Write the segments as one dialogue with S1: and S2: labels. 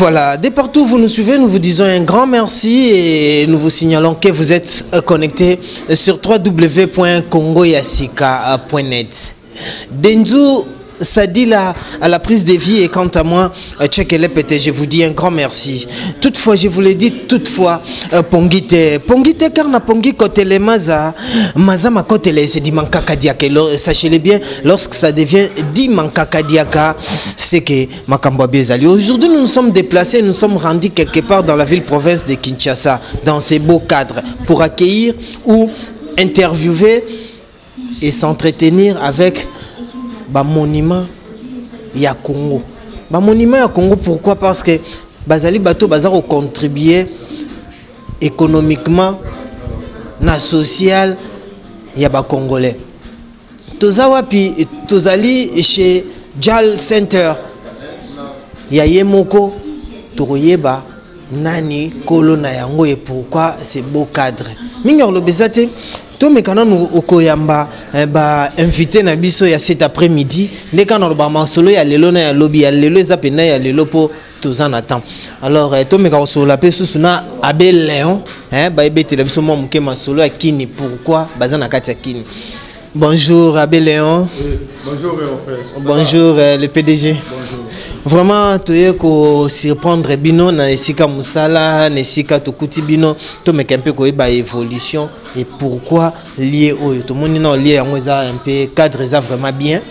S1: Voilà, dès partout où vous nous suivez, nous vous disons un grand merci et nous vous signalons que vous êtes connectés sur www.congoyasika.net. Denzu Sadila à la prise de vie et quant à moi, Tchekelepete, je vous dis un grand merci. Toutefois, je vous l'ai dit, toutefois, Pongite car na Pongi côté les maza ma côté les c'est Dimankaka Diaka. Sachez-le bien, lorsque ça devient Dimankaka Diaka, c'est que Makambo Bezali. Aujourd'hui, nous nous sommes déplacés, nous sommes rendus quelque part dans la ville-province de Kinshasa, dans ces beaux cadres, pour accueillir ou interviewer et s'entretenir avec monument ya Congo. Monument ya Congo, pourquoi? Parce que Bazali Bato Bazaro contribuer économiquement na social ya ba Congolais. Tozawapi tozali chez Jal Center ya Yemoko Toroyeba nani kolona yango et pourquoi c'est beau cadre. Minyor lo bezate to mekana nous okoyamba ba invité na biso ya cet après-midi ndeka na ba masolo ya lelo na ya lobby ya lelo ezapena ya lelo po tozana temps. Alors to meka solo la pe susuna Abel Léon ba ebetela biso mo muke masolo ya kini pourquoi bazana kati ya kini. Bonjour Abel Léon.
S2: Bonjour mon frère.
S1: Bonjour le PDG.
S2: Bonjour.
S1: Vraiment tu es ko surprendre bino na esika musala na esika tokuti bino to meka un peu ko ba évolution et pourquoi lié au to moni na lié yango eza un peu cadre eza vraiment bien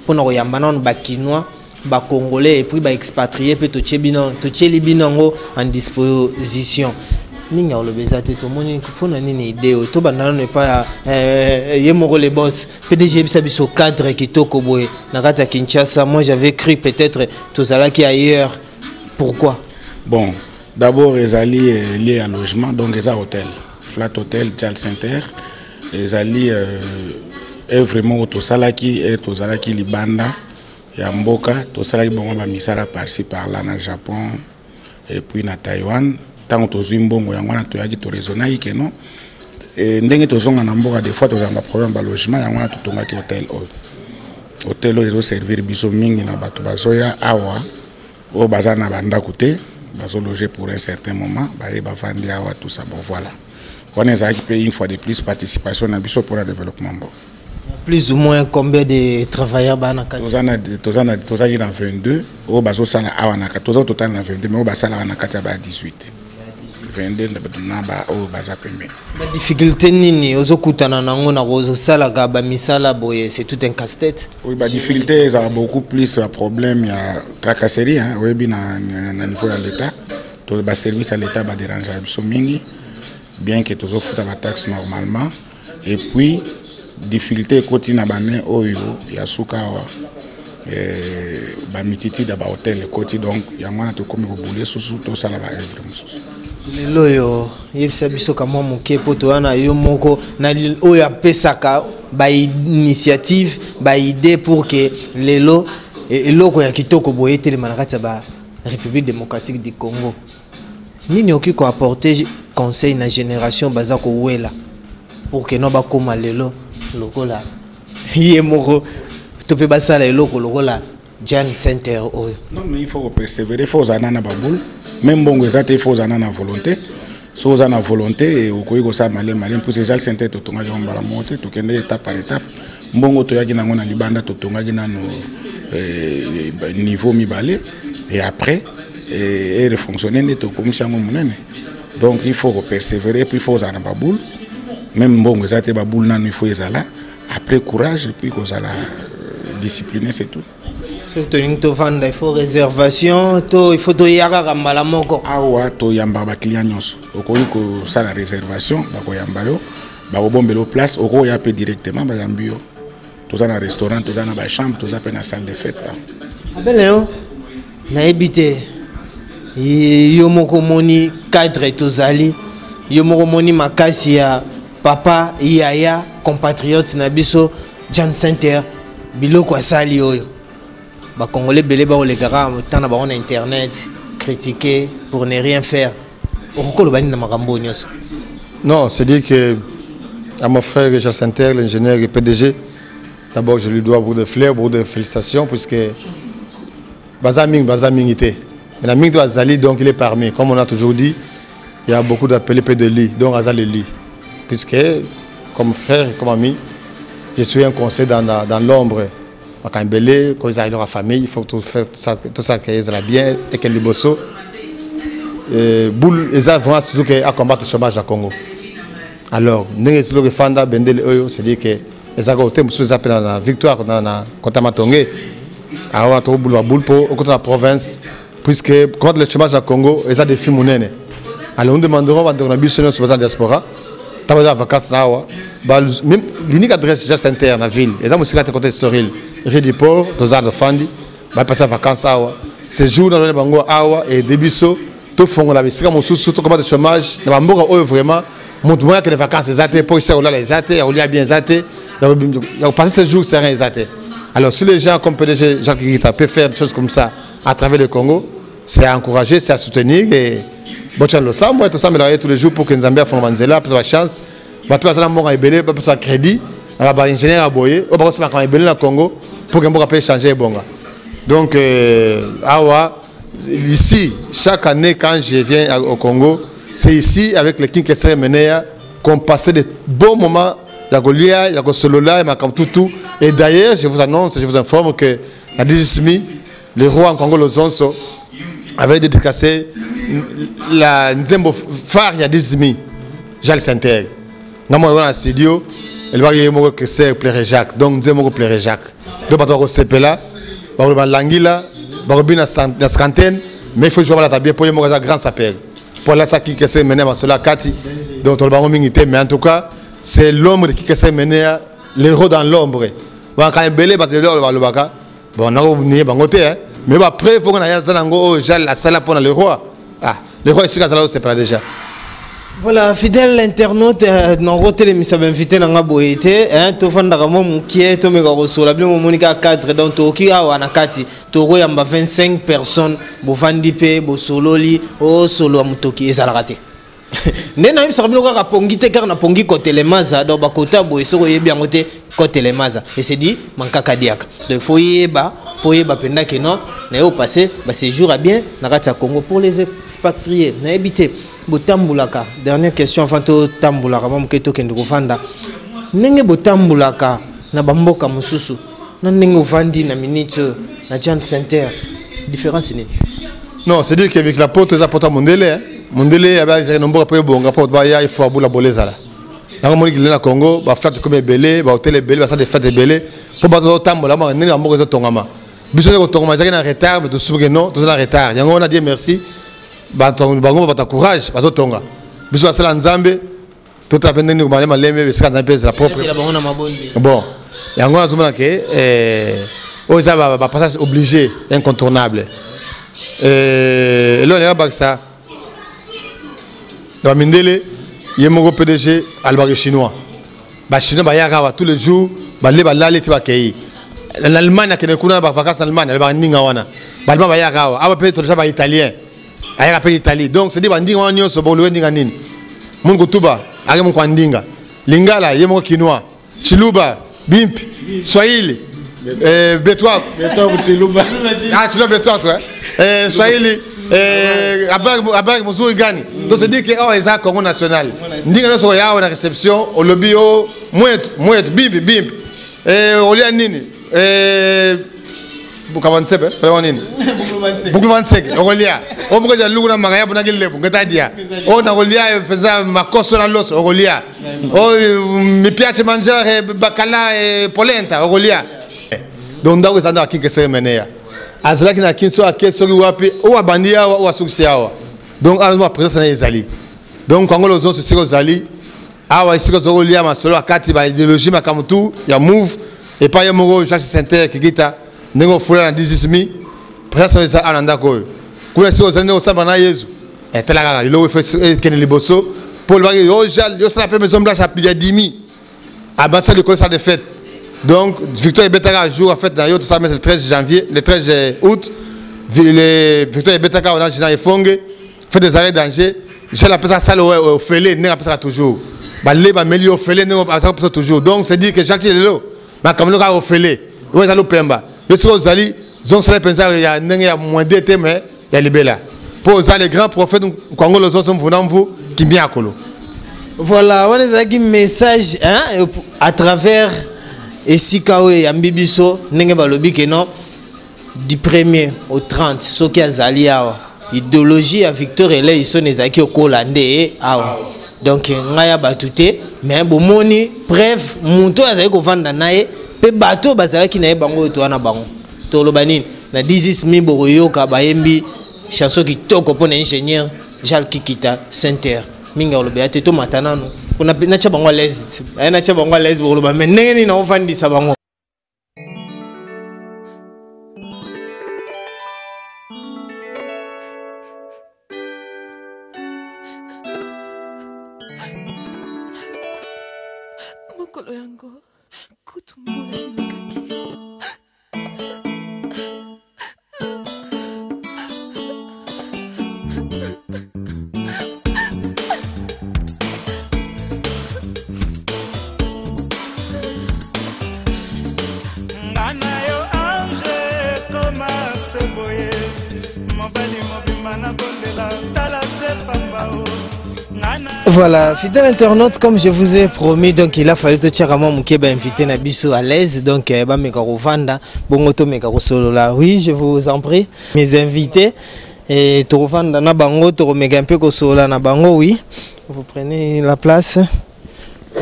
S1: pour na yamba na ba kinois ba congolais et puis ba expatriés pe to tchebino to tcheli binango en disposition. Ninga le bezate to moni pour na nini idée to banana ne pas yemoro les boss PDG biso cadre kitoko boy na kata Kinshasa. Moi j'avais cru peut-être tozala qui ailleurs. Pourquoi?
S2: Bon, d'abord les alliés liés à logement, donc les hôtel Flat Hotel Jal Center, les alliés est vraiment au salaki et au salaki libanda ya mboka to salaki bon ba misala par-ci par-là na Japon et puis na Taïwan. Tant que tu as un bon moyen, tu as raisonné que non. Et ndenge tozonga na mboka des fois tozanga problème ba logement yango to tonga ki hôtel ils servir biso mingi na bato bazoya awa o bazana banda côté bazo loger pour un certain moment ba vandi awa tout ça bon voilà. On est qui paye une fois de plus participation na biso pour le développement bon.
S1: Plus ou moins combien de travailleurs bana kati?
S2: Tozana dans 22 o bazo sala awa na kati tozo total na 22 mais o basala na kati ba 18. La
S1: difficulté nini ozokutana nango na sala gaba misala boye c'est tout un casse-tête.
S2: Oui, la difficulté ça a beaucoup plus un problème il y a tracasserie hein oui bien na niveau de l'état tout ba service à l'état ba déranger biso mingi bien que tous futa ba taxe normalement et puis difficulté côté na bané oyo ya sukawa ba mititi da ba hôtel côté donc ya mwana to comme bouler sous tout ça là ba œuvre mususu.
S1: Leloyo yebisa biso kama muke poto wana yo moko na oyo apesaka ba initiative ba idée pour que lelo eloko ya kitoko boye telema na kati ba République démocratique du Congo. Nini okiko apporter conseil na génération bazako wela pour que no ba koma lelo lokola yemoko to pe basala eloko lokola Jal Center oyo.
S2: Non mais il faut persévérer, il faut anana baboul. Même bon il faut anana volonté. So na volonté et au koyiko sa malin pour ces Jal Center to tonga jomba la monter to kende étape par étape. Mbongo to yaki nango na libanda to tonga gina no niveau mibale et après et fonctionner ne to comme ça monene. Donc il faut persévérer puis il faut anana baboul. Même bon baboul nan il faut ezala après courage et puis qu'on la discipliner c'est tout.
S1: Surtout il faut réservation, il faut yaka malamoko.
S2: Awa to yamba ba client nyonso. Okoyi ko sala réservation, ba ko yamba yo, ba ko bombelo place, oko ya pe directement ba yambio. To za na restaurant, to za na ba chambre, to za pe na salle de fête.
S1: Abeleo na ebité. Yo moko moni cadre tozali, yo moko moni makasi ya papa yaya compatriote na biso Jal Center biloko asali oyo. Les Congolais belé ba les gars tant na ba on internet critiquer pour ne rien faire.
S3: Non, c'est dire que à mon frère Jal Center, l'ingénieur et PDG, d'abord je lui dois beaucoup de fleurs, beaucoup de félicitations puisque Bazaming était. Mais la Mingto Azali, donc il est parmi. Comme on a toujours dit, il y a beaucoup d'appelés de lui, donc Azali lui. Puisque, comme frère, comme ami, je suis un conseil dans l'ombre. Quand il quand ils arrivent dans la famille, il faut tout ça qu'ils aient bien et qu'ils les bossent. Boule, ils ont vraiment surtout à combattre le chômage au Congo. Alors, nous avons dit Fanda Bendele Oyo, c'est-à-dire que les agriculteurs nous appellent la victoire contre Matongé. Alors, on a boule contre la province, puisque contre le chômage au Congo, ils ont des films mounene. Alors, nous demanderons à la mission sur la diaspora. Nous avons des vacances là. Même l'unique adresse déjà c'est interne dans la ville. Ils ont aussi la côté Soril, Rue du Port, Dozar de Fandi. Ils passent les vacances là. Ces jours dans le Bango et Debisso, tout font la vie. C'est comme sous tout combat de chômage. Dans le vraiment. Montre moi que les vacances sont pour ici, on a les athées, on a bien athées. Donc, passer ces jours, c'est rien les athées. Alors, si les gens comme PDG Jacques Guita peuvent faire des choses comme ça à travers le Congo, c'est à encourager, c'est à soutenir. Et bon, le sang, moi, tout ça, mais tous les jours pour que Nzambia fasse Manzela, pour la chance, pour que les gens aient un crédit, les ingénieurs à boyer, pour que les gens Congo, pour que les gens puissent changer. Donc, ici, chaque année, quand je viens au Congo, c'est ici, avec les Kinkessé Menea, qu'on passait de bons moments. Il y a Golia, il y a Solola, il y a Kamtutu. Et d'ailleurs, je vous annonce, je vous informe que la 18 le roi en Congo, Lozonso, avait dédicacé la Nzembo phare, il y a 18 Jal Saint-Terre. Dans mon studio, il va y avoir que c'est Pléré Jacques. Donc, Nzembo Pléré Jacques. Donc, il va y avoir Sepela, il va y avoir Langila, il va y avoir la cinquantaine, mais il faut jouer à la table pour y avoir un grand sapeur. Pour la ça qui s'est mené à cela, Kati, donc on va mais en tout cas, c'est l'ombre qui s'est mené à l'héros dans l'ombre. Quand il belé, le baka, bon, on a oublié, mais après, il faut qu'on aille à la salle pour le roi. Ah, le roi ici, c'est pas déjà.
S1: Voilà, fidèle internaute, nous avons invité dans la boété, tout le monde qui est tombé sur la Monica 4, donc Toki a Wanakati, Toro Yamba 25 personnes, Bofandipe, Bosololi, O Solo Amutoki, et ça l'a raté. Nena im sarabino ka pongite car na pongi côté les maza do bakota boy so yebi angote côté les maza et c'est dit manka kadiaka donc faut yeba penda que non na yo passer ba séjour à bien na kati ya Congo pour les expatriés na habité botambulaka dernière question avant to tambulaka mam keto kende ko fanda nenge botambulaka na bamboka mususu na nenge vandi na minute na Jan Center différence ni
S3: non c'est dire que avec la porte za porta mondele Mondele avait nombre après bon rapport baya il faut abula bolezala. Na moni ki na Congo ba flat comme belé ba hôtel belé ba ça de fête belé pour ba tambola ma ni amoko zo tongama. Biso ko tongama zaki na retard mais tout souke non tout ça en retard. Yango on a dit merci ba tongo bango ba ta courage ba zo tonga. Biso sala nzambe tout à peine ni ko malema lembe be sika nzambe la propre. Bon. Yango azuma ke o ça ba passage obligé incontournable. Et là on est ba ça dans Mindele, il y a mon PDG Albari chinois. Les Chinois sont tous les jours, ils sont là, ils sont en Allemagne, ils sont en vacances en Allemagne, ils sont en Allemagne. Ils sont en Italien. Ils sont en Italie. Donc, c'est des gens qui sont en Allemagne. Ils sont en Allemagne. Lingala, il y a mon Kinois. Chiluba, Bimp, Swahili, Bétois. Ah, Chiluba, Bétois, toi. Swahili. Abag Moussou Gani. Donc c'est dire que oh ils ont Congo national. Ndi que nous ya na réception au lobby au mouet bimp au lia nini bukavanse pe pe nini bukavanse au lia au mo ja luguna magaya buna gelebu ngata dia o na lia pesa makoso na loso au lia o mi piace mangiare bacala e polenta au lia donc ndawo sanda kike semenea azalaki na kinso akesoki wapi o abandia o asuksi awa donc alama présence na ezali donc quand les autres se zali awa isiko zo lia masolo akati ba idéologie makamutu ya move et pas yamoko Jacques Saint-Terre kikita nengo fula na 16000 présence za ananda ko kuna siko zali no samba na Yesu etelaka lo fe kene liboso pour le o jal yo sala pe maison blanche a plus de 10000 avancer le collège de fête. Donc, Victor Ebetaka joue en fait dans tout ça, mais le 13 janvier, le 13 août, Victor Ebetaka on a Gina Efongue, fait des arrêts d'Angers. J'ai la personne salle au fêlé, n'est pas toujours. Balé, Meli au fêlé, n'est pas toujours. Donc, c'est dire que Jacques Lelo, ma caméra au fêlé, où est-ce que Pemba? Le soir aux Ali, Zon Salé Penza, il y a moins d'été, mais ya libela pour ça les grands prophètes Kongo los sont venus qui bien kolo.
S1: Voilà, on a un message hein, à travers Esikawe et Ambibiso, Nengebalobi que non, du 1er au 30, ce qui a Zalia, idéologie à Victor et là, ils sont les acquis au Colandé. Donc, ngaya batute, mais bon, moni, bref, monto a zaïko vanda nae, pe bateau bazala qui nae bango to ana bango. Tolo banin, na 10 mi boroyo ka bayembi, chanson qui toko pour ingénieur, Jal Kikita, Center. Minga olobe ate to matana no kuna na cha bango les na cha bango les bo oloba mais ndenge ni na ofandi sa bango
S4: mokolo yango kutumula nikaki.
S1: Voilà, fidèle internaute, comme je vous ai promis, donc il a fallu te tirer à mon mouké invité Nabiso à l'aise, donc bah mekaro vanda, bongoto mekaro solo là. Oui, je vous en prie, mes invités et to vanda na bango, to mega un peu ko solo na bango, oui. Vous prenez la place.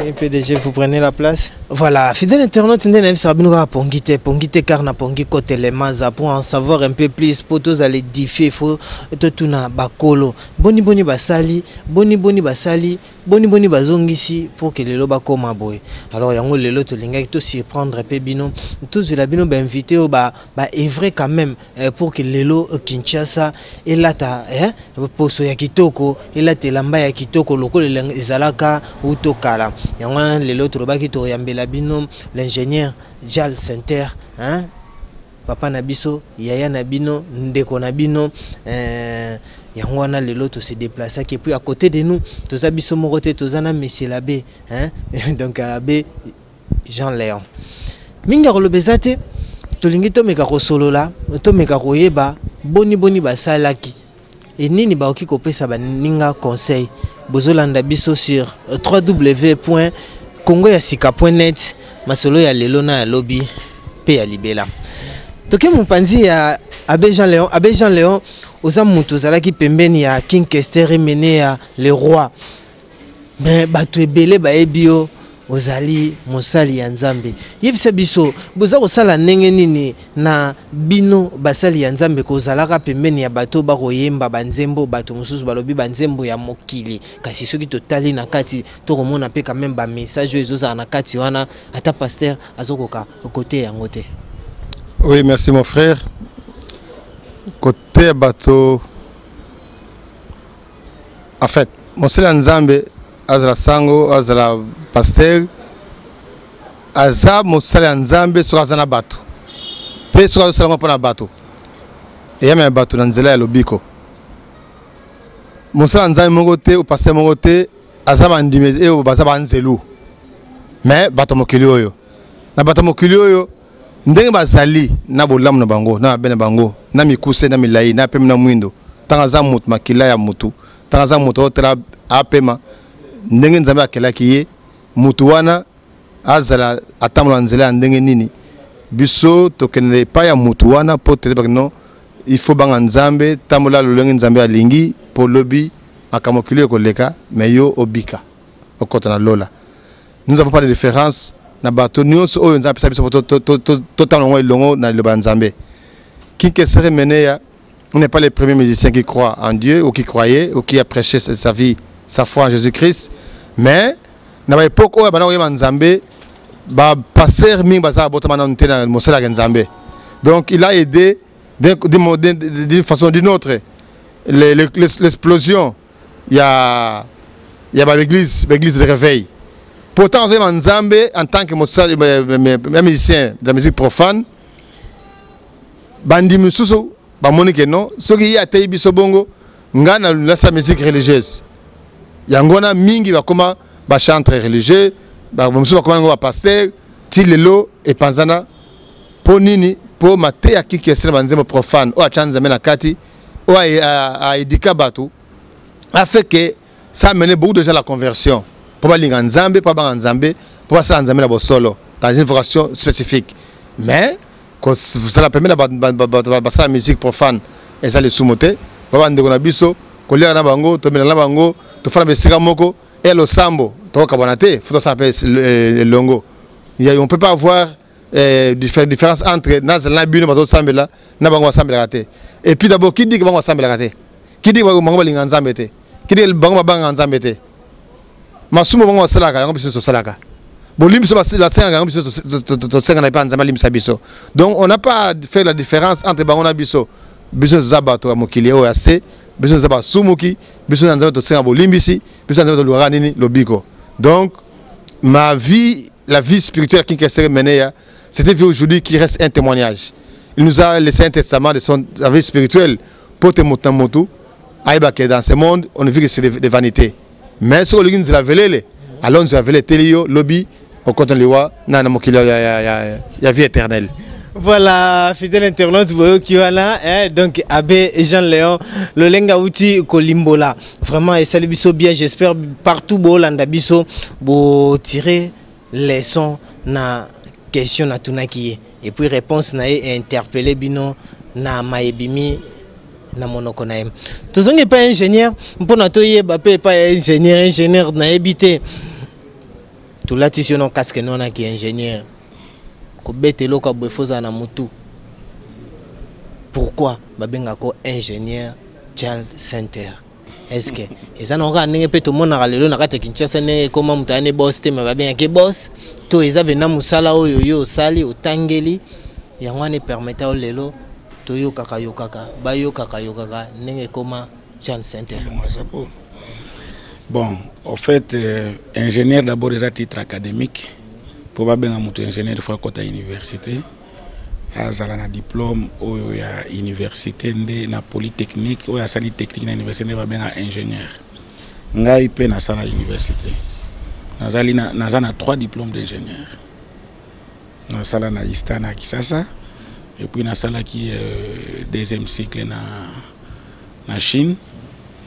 S1: Et PDG, vous prenez la place. Voilà, fidèle internaute, pongite karna pongi kote le maza pour en savoir un peu plus, pour tous aller differ, faut tout na bakolo. Boni basali, boni basali, boni bazongisi pour que les loba koma boy. Alors yango lelo to linga to surprendre pe bino, tous la bino ba invité au ba est vrai quand même pour que lelo Kinshasa et là ta poso ya kitoko et là te lamba ya kitoko loko ezalaka utokala. Yango lelo to ba kito yambela bino l'ingénieur Jal Center hein papa Nabiso yaya Nabino ndeko Nabino yango wana lelo to se déplacer qui puis à côté de nous toza biso morote tozana monsieur l'abbé hein donc l'abbé Jean Léon minga kolobezate tolingi to meka ko solo la to meka ko yeba boni basalaki et nini ba oki kopesa ba ninga conseil bozolanda biso sur www.congoyasika.net masolo ya lelo na lobby pe ya libela toke mpanzi ya Abbé Jean Léon oza mutu zalaki pembeni ya King Kester mené ya le roi mais bato ebele ba ebio ozali mosali ya Nzambe yebisa biso boza kosala ndenge nini na bino basali ya Nzambe kozalaka pembeni ya bato bakoyemba banzembo bato mosusu balobi banzembo ya mokili kasi soki totali na kati to komona pe quand même ba message ezozala na kati wana ata pasteur azokoka côté yango te.
S3: Oui, merci mon frère. Côté bateau, en fait, mosali ya Nzambe azala sango azala pasteur aza mosali ya Nzambe soki aza na bato mpe soki azosalama mpo na bato eyama bato na nzela ya lobiko mosali ya Nzambe moko te opasteur moko te aza bandimi oyo baza banzelu me bato mokili oyo na bato mokili oyo ndenge bazali na bolamu na bango na mabe na bango na mikuse na milai na pema na mwindo ntango aza motu makila ya motu ntango aza motu otala apema ndenge Nzambe akelaki ye mutu wana azala atambola nzela ya ndenge nini biso tokende epai ya mutu wana po toyebaki non il faut banga Nzambe tambola lolenge Nzambe alingi po lobi makambo kilo ekoleka me yo obika okota na lola. Nous avons pas de différence na bato nyonso oyo Nzambe apesa biso totambola elongo na liloba Nzambe. King Kester Meneya n'est pas le premier musicien qui croit en Dieu ou qui croyait ou qui a prêché sa vie, sa foi en Jésus-Christ. Mais, dans l'époque où il y a Nzambe, passer ming baza botama na ntena mosala ya Nzambe. Donc il a aidé d'une façon ou d'une autre l'explosion. Il y a l'église de réveil. Pourtant Nzambe en tant que musicien de la musique profane, bandi mususu ba monique non, ce qui y a tei biso bongo ngana la sa musique religieuse. Yangona mingi ba koma ba chantre religieux, ba mususu ba koma ba pasteur, ti lelo e panzana po nini po mate ya King Kester banzemo profane o achanza mena kati à éduquer Batou, a fait que ça a mené beaucoup de gens à la conversion. Pour pas l'ingénieur Nzambe, pour pas Nzambe, pour pas ça Nzambe la solo dans une vocation spécifique. Mais ça la permet de la musique profane et ça les soumoté. Pour pas ndeko na biso, ko lira na bango, to mena na bango, to fana besika moko et le sambo, to kabonate, faut ça s'appelle longo. On peut pas avoir différence entre Nazala Bino Bato Sambela, Nabango Sambela raté. Et puis d'abord, qui dit que Bango Sambela raté? Qui dit que Bango Linganzambete? Qui dit que Bango Banganzambete? Masumo Bango Salaka, Yango Biso Salaka. Bolim Soba Senga, Biso Senga Pan Zamalim Sabiso. Donc on n'a pas fait la différence entre Bango Biso, Biso Zabato Mokili OAC, Biso Zabat Sumuki, Biso Zanzato Senga Bolimbisi, Biso Zanzato Luranini, Lobiko. Donc ma vie. La vie spirituelle qui s'est menée, c'était vie aujourd'hui qui reste un témoignage. Il nous a laissé un testament de sa vie spirituelle pour te montrer dans ce monde, on a vu que c'est des vanités. Mais si on a vu alors nous avons vu Télio, lobby, on compte les lois, il y a vie éternelle.
S1: Voilà, fidèle internaute, donc Abbé Jean-Léon, le lenga outi Kolimbola. Vraiment, et salut biso bien, j'espère partout, Bolanda biso, bo tirer leçon na question na tunaki et puis réponse na interpeller bino na maebimi na monoko na em. Tozonge pas ingénieur, mpona toye bapé pas ingénieur na ebité. Tout là tissu non casque non na ki ingénieur. Ko betelo ka bofoza na mutu. Pourquoi babenga ko ingénieur Child Center? Est-ce que ils ont regardé tout le monde a le na kati Kinshasa ne comment mutane boss te mais bien que boss to ils avaient na musala oyo sali otangeli yango ne permettait au lelo to yo kaka ba yo kaka nenge comment Child Center.
S2: Bon, en fait ingénieur d'abord des titres académiques pour ba benga mutu ingénieur fois côté université. Azala na diplôme au ya université na polytechnique ou ya sali technique na université va bien ingénieur ngai pe na sala université nazali na 3 diplômes d'ingénieur na sala na Istana Kisasa et puis na sala qui deuxième cycle na Chine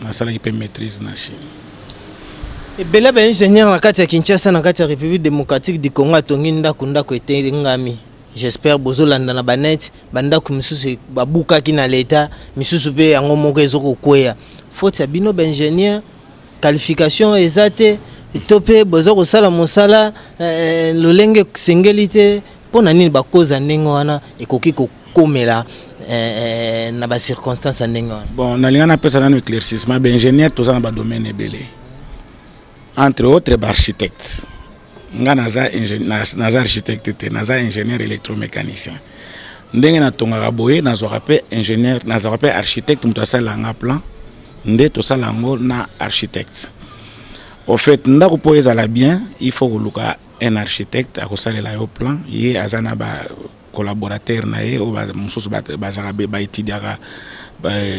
S2: na sala qui peut maîtrise na Chine
S1: et bela ba ingénieur na kati ya Kinshasa na kati ya République démocratique du Congo atonginda kunda ko ete ngami. J'espère bozolanda na banet banda kumisusu babuka ki na leta misusu pe yango moko ezoko kweya faute ya bino ingénieur qualification ezate topé bozoko sala mosala lolenge sengelité pona nini bakoza ndenge wana ekoki kokomela na ba circonstances ndenge wana.
S2: Bon nalinga na pesa na éclaircissement ingénieur toza na ba domaine ebele entre autres architecte. Naza architecte te naza ingénieur électromécanicien ndenge na tonga boye nazo rappel ingénieur nazo rappel architecte muto asala nga plan nde to sala ngo na architecte au fait ndako po ezala bien il faut koluka un architecte akosalela yo plan ye azana ba collaborateur na ye o ba mususu ba zaka ba étudiaka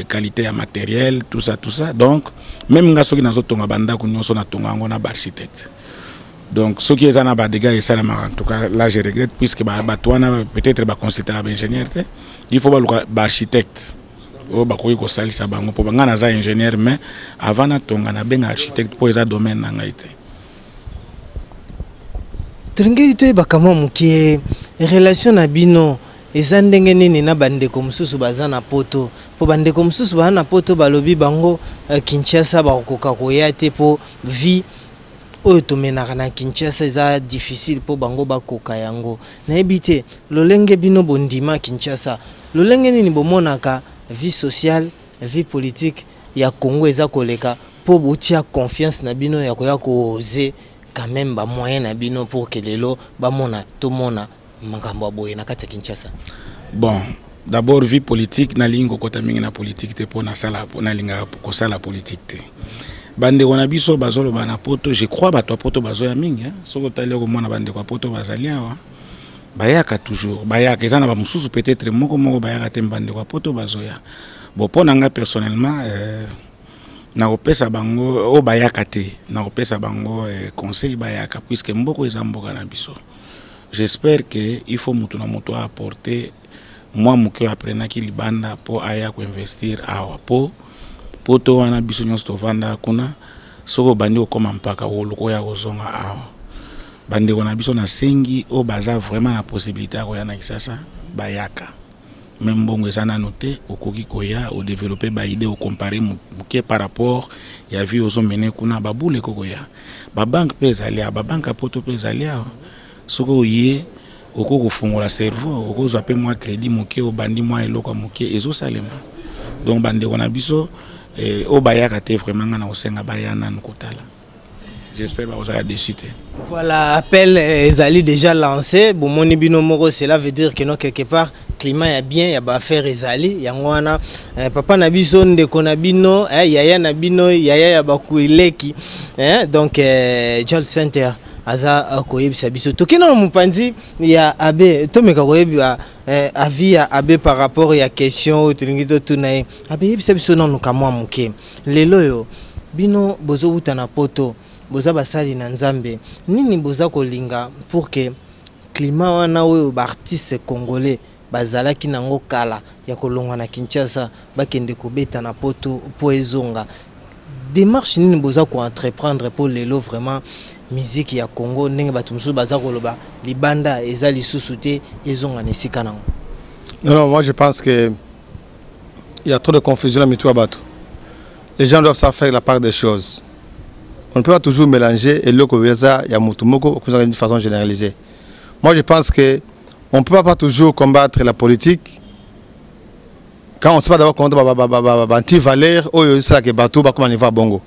S2: qualité ya matériel tout ça donc même nga soki nazo tonga banda ko nyonso na tonga ngo na ba architecte. Donc, ce qui est en dégâts, et ça, en tout cas, là, je regrette, puisque peut-être consulter un ingénieur, il faut un architecte. Il faut un ingénieur, mais avant, il y a un architecte pour les domaines.
S1: Relation na bino ezandenge nini na bandeko mususu bazana poto po bandeko mususu bana poto balobi bango Kinshasa ba kokoka koya te po vie oyo tomenaka na Kinshasa eza difficile po bango bakoka yango na ebite lolenge bino bondima Kinshasa lolenge nini bomonaka vie sociale vie politique ya Congo eza koleka po botia confiance na bino ya koya ko oser quand même ba moyen na bino pour que lelo ba mona to mona makambo boye na kati ya Kinshasa.
S2: Bon, d'abord vie politique na lingo kota mingi na politique te po na sala na linga ko sala politique te. Bande wana biso bazolo bana poto je crois bato poto bazo ya mingi soko tali ko mona bande kwa poto bazalia wa bayaka toujours bayaka ezana ba mususu peut-être moko bayaka te bande kwa poto bazo ya bon pona nga personnellement na kopesa bango o bayaka te na kopesa bango conseil bayaka puisque mboko eza mboka na biso. J'espère que il faut mutu na mutu apporter moi muke apprena ki libanda po aya ko investir awa po to wana biso nyonso tovanda kuna soko bandi okoma mpaka woloko ya kozonga awa bandi kona biso na sengi o baza vraiment na possibilité ya koya na Kisasa bayaka même bongo eza nano te okoki koya o développer ba idée o comparer muke par rapport ya vie ozo mene kuna babule kokoya ba banque pe ezali ba banque poto pe ezali soko oye oko kofungola cerveau oko zwa pe moi crédit muke o bandi moi eloko muke ezo salema donc bandi kona biso o bayaka te vraiment ngana osenga bayana nkotala. J'espère que vous allez décider.
S1: Voilà, appel ezali déjà lancé. Bon, mon ibino moro, cela veut dire que non quelque part climat est bien, il y a pas faire ezali. Yangwana, papa nabiso nde konabino, yaya nabino, yaya ya bakuileki. Donc, Joel Center. Aza koyebisa biso tokena no mupanzi ya abe tomeka koyeba avis ya abe par rapport ya question tulingito tunaye abe yebisa biso nanu kamwa muke lelo yo bino bozo utana poto boza basali na nzambe nini boza kolinga pour que climat wana oyo ba artiste congolais bazalaki nango kala ya kolongwa na Kinshasa bakende kobeta na poto po ezonga démarche nini boza ko entreprendre pour lelo vraiment musique ya Congo ndenge batu musu baza koloba libanda eza lisusu te ezonga nesika nango.
S3: Non, moi je pense que il y a trop de confusion dans tout bateau. Les gens doivent savoir faire la part des choses. On ne peut pas toujours mélanger et le Kobeza ya mutumoko d'une façon généralisée. Moi je pense que on ne peut pas toujours combattre la politique quand on ne sait pas d'abord comment anti-valeur ou c'est là que bateau va comment on y va bongo.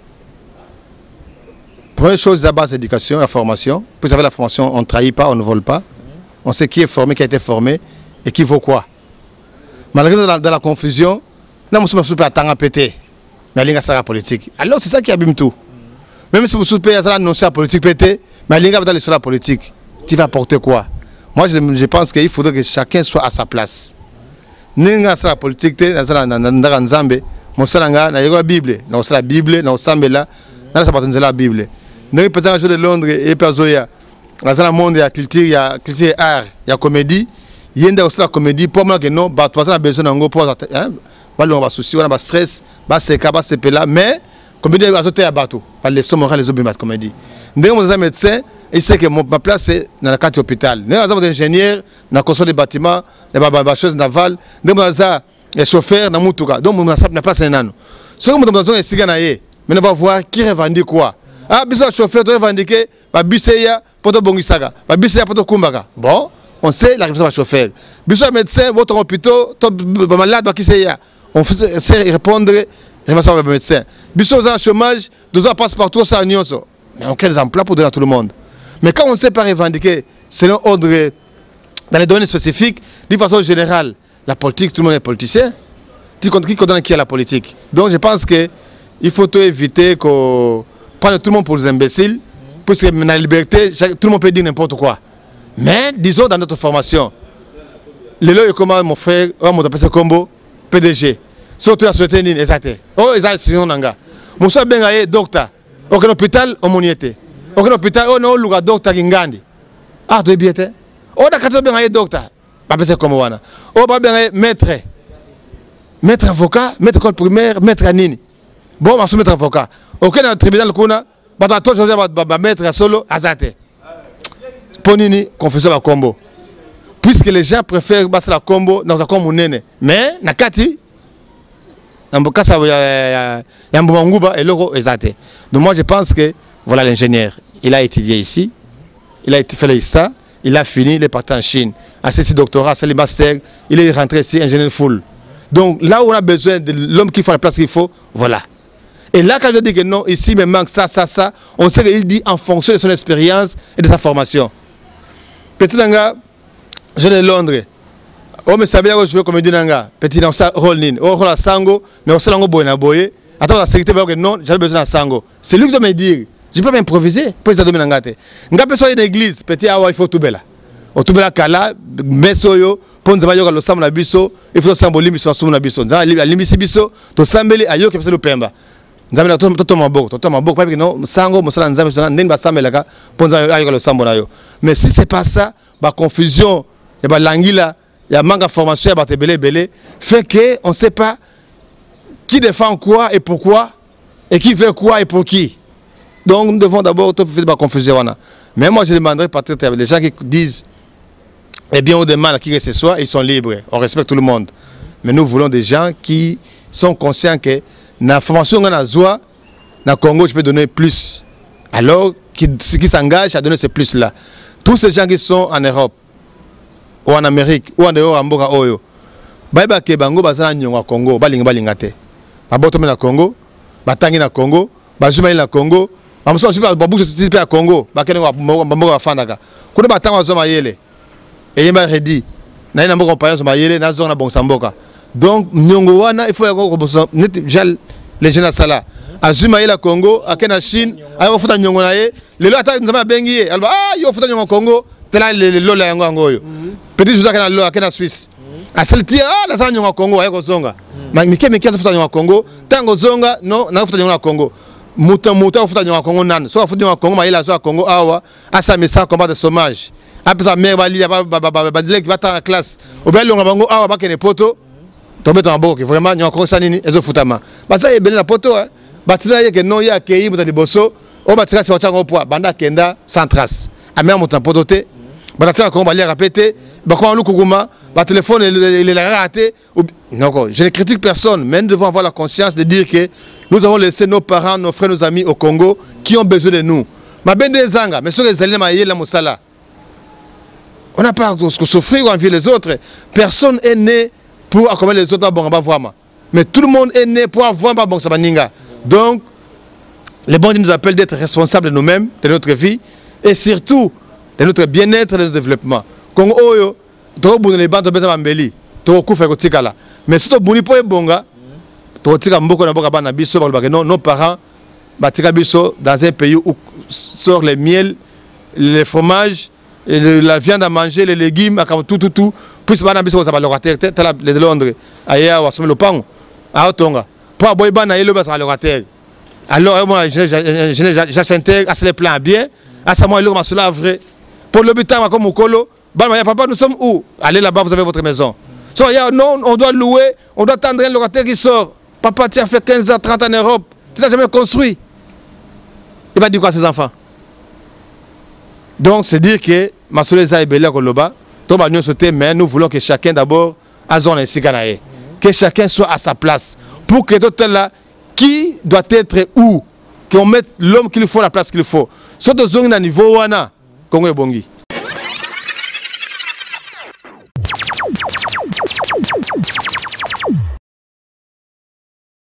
S3: Première chose, la base d'éducation, la formation. Vous savez, la formation, on ne trahit pas, on ne vole pas. On sait qui est formé, qui a été formé et qui vaut quoi. Malgré dans la confusion, nous ne sommes pas à péter. Mais il y a la politique. Alors c'est ça qui abîme tout. Même si vous soupez à annoncer la politique péter, mais il y a la politique. Tu vas porter quoi? Moi, je pense qu'il faudrait que chacun soit à sa place. Nous avons la politique, nous avons Nzambe, nous avons la Bible, nous avons la Bible, nous avons la Bible. Nous peut-être un jour de Londres et Pazoya. Dans le monde, il y a culture, il y a art, il y a comédie. Il y a aussi la comédie. Pour moi, que non, bah, toi, ça a besoin d'un gros pour ça. On va souci, on va stress, on va là. Mais, comédie, il y a un bateau. Les sommes morales, les autres, de comédie. Nous avons un médecin, il sait que ma place, c'est dans la carte hôpital. Nous avons des ingénieurs, dans la construction des bâtiments, des choses navales. Nous avons des chauffeurs, dans Moutoura. Donc, nous avons une place, c'est un an. Ce que nous avons besoin, c'est gagner. Mais on va voir qui revendique quoi. Ah, bis chauffeur doit revendiquer, biseya pour bongisaga, biseya pour kumbaka. Bon, on sait la réponse du chauffeur. Bis médecin, votre hôpital, malade, qui c'est ya. On sait répondre, réponse au médecin. Bis en chômage, 2 ans passe partout, ça n'y a pas. Mais on crée des emplois pour donner à tout le monde. Mais quand on ne sait pas revendiquer, selon ordre, dans les données spécifiques, d'une façon générale, la politique, tout le monde est politicien. Qui condamne qui est la politique. Donc je pense que il faut tout éviter qu'on prenne tout le monde pour des imbéciles, puisque dans la liberté, tout le monde peut dire n'importe quoi. Mais disons dans notre formation, les lois comment mon frère, mon appelle combo, PDG, surtout la société nine, exact. Oh, exact, sinon nanga. Mon soeur bengaye docteur. Aucun hôpital, on y était. Aucun hôpital, on a eu docteur Gingandi. Ah, tu es bien, oh, d'accord, bengaye docteur. Appelle comme wana. Oh, bengaye maître. Maître avocat, maître école primaire, maître nini. Bon, je suis maître avocat. Aucun dans le tribunal, je vais maître solo, azate. Ponini, confusion à combo. Puisque les gens préfèrent passer la combo dans un combo nene. Mais, nakati, donc moi je pense que voilà l'ingénieur. Il a étudié ici, il a fait l'ISTA, il a fini, il est parti en Chine. A ceci doctorat, c'est le master, il est rentré ici, ingénieur full. Donc là où on a besoin de l'homme qui fait la place qu'il faut, voilà. Et là quand je dis que non, ici il me manque ça, on sait qu'il dit en fonction de son expérience et de sa formation. Petit Nanga, je de Londres. Oh mais ça veut dire que je veux comme dit Nanga. Petit dans ça rôle nin. Oh rôle à Sango, mais on sait lango boy na boye. Attends la sécurité que non, j'avais besoin de Sango. C'est lui qui doit me dire. Je peux pas improviser. Pour ça dominer Nanga te. Nga personne une église, petit awa il faut tout bela. O tout bela kala, mesoyo, ponza bayo lo sam na biso, il faut samboli mi so na biso. Nza limisi biso, to sambeli ayo ke pesa pemba. Nzambe na toto maboko pas que non Sango mosala nzambe ndeni ba sambelaka ponza ayo lo sambo na yo. Mais si c'est pas ça, ba confusion et ba langila y a manque de formation, il y a belé, fait qu'on ne sait pas qui défend quoi et pourquoi, et qui veut quoi et pour qui. Donc nous devons d'abord tout faire de la confusion. Mais moi je demanderais peut-être les gens qui disent, eh bien on demande à qui que ce soit, ils sont libres, on respecte tout le monde. Mais nous voulons des gens qui sont conscients que la formation qu'on a dans le Congo, je peux donner plus. Alors, qui s'engagent à donner ce plus-là. Tous ces gens qui sont en Europe, ou en Amérique, ou en dehors, en Boka Oyo, Baïba Kebango, Bazana Nyonga Congo, Balinga Balingate. Babotomen na Congo, Batangi na Congo, Bazuma na Congo, Bamuso Sipa Babouche Sipa à Congo, Bakene Bamboka Fandaka. Kuna Batanga Zoma Yele, et Yema Redi, Naina Mboka Payan Zoma Yele, Nazona Bonsamboka. Donc, Nyongo Wana, il faut que les jeunes à Sala. Azuma Yela Congo, Akena Chine, Ayo Futa Nyongo Naye, les lois Nzama Bengi, Alba, ah, yo Futa Nyongo Congo, Tela les lola Yango Angoyo. Petit Josaka na Lola, Akena Suisse. A Selti, ah, la Nyongo Congo, Ayo Zonga. Mike Futa Nyongo Congo, Tango Zonga, non, na Futa Nyongo Congo. Mouta Futa Nyongo Congo Nan, soit Futa Nyongo Congo, Maïla Zoa Congo, Awa, Asa Messa, combat de sommage. Après ça, mère Bali, Badilek, Bata en classe. Au bel Longabango, Awa, Bakene Poto, Tombé dans Bango, qui vraiment, Nyongo Sanini, Ezo Futama. Bah ça, il y a bien la poto, hein. Batida yeke no ya kei muta liboso o batira se wacha ngopwa banda kenda sans trace amea muta podote batira ko balia répéter bakwa lukuguma ba téléphone il est raté non je ne critique personne mais nous devons avoir la conscience de dire que nous avons laissé nos parents nos frères nos amis au Congo qui ont besoin de nous ma bende zanga mais sur les alliés ma yela musala on n'a pas que souffrir ou envier les autres personne est né pour accompagner les autres bon vraiment mais tout le monde est né pour avoir bon sabaninga. Donc, les bons nous appellent d'être responsables de nous-mêmes, de notre vie, et surtout de notre bien-être et de notre développement. Congo Oyo, tu as les bandes de Bambeli, tu as fait Kotikala. Mais si tu as fait Bonga, tu as fait beaucoup de biso, nos parents, dans un pays où sort les miel, les fromages, la viande à manger, les légumes, tout, puis c'est pas biso, ça va le rater, les de Londres, ailleurs, on va le pain, à Otonga. Pour boire na yelo basa locataire. Alors moi j'intègre à les plans bien, à ça moi le masula vrai. Pour l'habitant comme Okolo, papa nous sommes où? Allez là-bas, vous avez votre maison. So, non, on doit louer, on doit attendre un locataire qui sort. Papa tu as fait 15 ans, 30 ans en Europe, tu n'as jamais construit. Il va dire quoi à ses enfants? Donc c'est dire que masula za ebele koloba, to ba nous sauter mais nous voulons que chacun d'abord a zone ainsi ganaé. Que chacun soit à sa place. Pour que tout là, qui doit être où? Qu'on mette l'homme qu'il faut à la place qu'il faut. Soit de zone à niveau wana, Congo et Bongi.